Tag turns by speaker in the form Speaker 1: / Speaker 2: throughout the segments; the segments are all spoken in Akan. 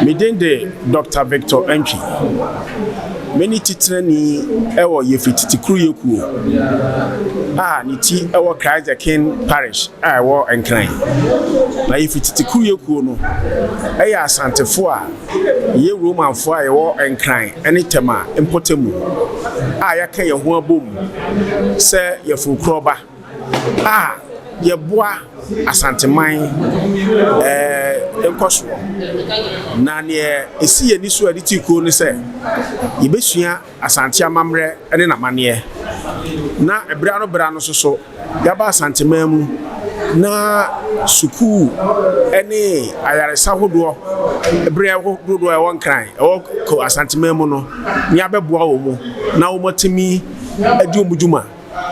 Speaker 1: Midende Dr. Victor Entry. Many titrani ewo Yɛfiri Tete Kroyɛ Group. Niti ewo Christ the King Parish. Ewo enkran. Na Yɛfiri Tete Kroyɛ Group no. Eya asantefo a ye Romanfo a ewo enkran. Eni tema impotemu. Yaka ye ho abom. Se yɛfiri kroba. Yɛboa asanteman enkoso na ne esi ye ni so aditi ko ni se yebesua asante amamre ene na mane na ebra no so yaba asanteman mu na suku ene ayaresa hodo ebra hodo e won kran e ko asanteman mu no ni abeboa wo mu na wo motimi adi omudwuma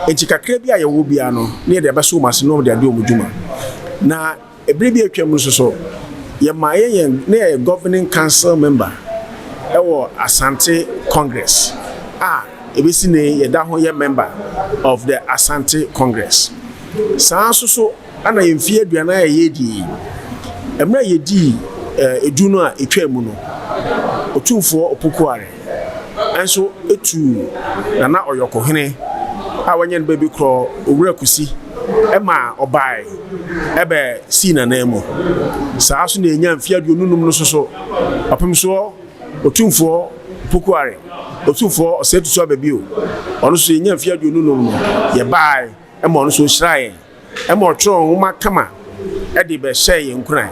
Speaker 1: enti kakra bi ayewo bia no ne de abeso mase no de adi omudwuma na ebra bi atwam so ye ne governing council member ewo Asante Congress ebesi ne ye da ho ye member of the Asante Congress saa so ana yemfie aduana ye di emra ye di edu no a etwa mu no Otumfuo opokuare enso etu na oyokohene wanye no baby kro owura kusi ema obai ebe si na nemu saa so na enya mfia aduonunum no so apem so Otumfuo opokuare Otumfuo osetu so ababio ono so enya mfia aduonunum no ye bai ema ono so hirae ema otro homa kama ede be hye ye nkuran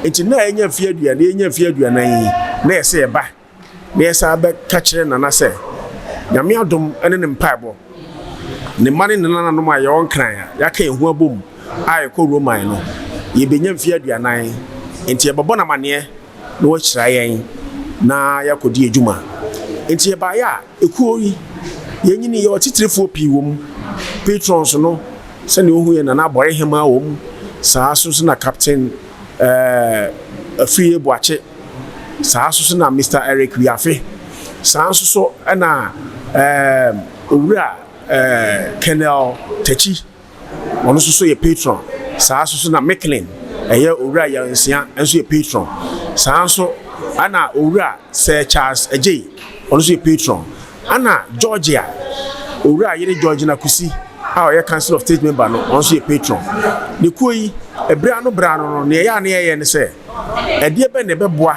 Speaker 1: enti na enya mfia aduana yi na ese ye ba na esa ba ka kire nana se nyame adom ene ne mpaebo ne mane ne nana no ma ye won kran ya ka ehu abom aye ko roman no ye benya mfia aduanan enti ye babo na mane no wo hira yen na yakodi adwuma enti ye ba ya ekuo yi ye nyini ye otitrefo pi wom patrons no se ne ohu ye na na bore hema wom saa so na captain Free Boache saa so na Mr. Eric Wiafe saa so na owura Kenel Techi ono so ye patron saa so na Micklin eye owura Yansia enso ye patron saa so ana owura Sir Charles Ejay ono so ye patron ana Georgia owura yere George na kusi ye council of state member no ono so ye patron ne koyi ebra no ne ya ne se edie be ne beboa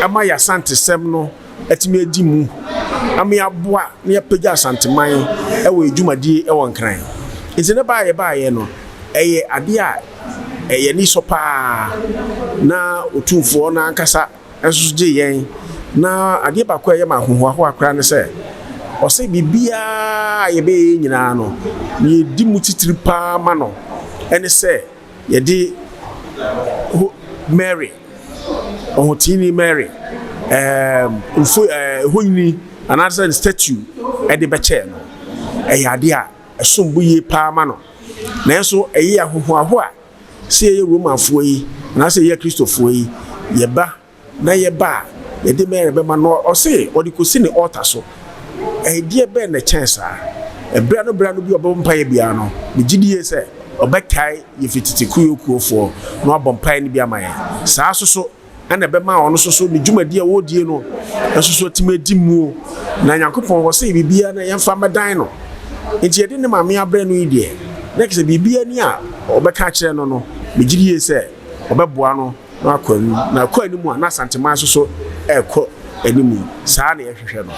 Speaker 1: ama ya sante sem no atime adi mu ama ya boa ne ya pega santeman ewo edwumadi ewo nkran enti ne ba ye no eye ade a eye ni sopa na Otumfuo na ankasa enso je yen na ade ba kwa ye ma hohoaho akra ne se ose bibia ye be nyina no ye di mutitiri pa ma no ene se ye di Mary Ohotini Mary honyini another statue e de beche no ade a esombu ye pa ma no na enso eye ahohoaho a se ye Romanfo yi na se ye Kristofo yi ye ba na ye ba ye de Mary be ma no o se odi kosi ne altar so die be na chance bra no bi obompa ye bia no me gidie se obekai Yɛfiri Tete Kroyɛ Group no abompa ne bia ma ye saa so ana be ma ono so ne dwumadi a wodie no so timedi mu na Nyankopɔn wo se bibia na yemfa medan no enti yede ne maame abra no idie na kese bibia ni a obeka kire no me gidie se obeboa no na akwa na akwa ni mu a na santeman so ekɔ animu saa na yɛhwehwɛ no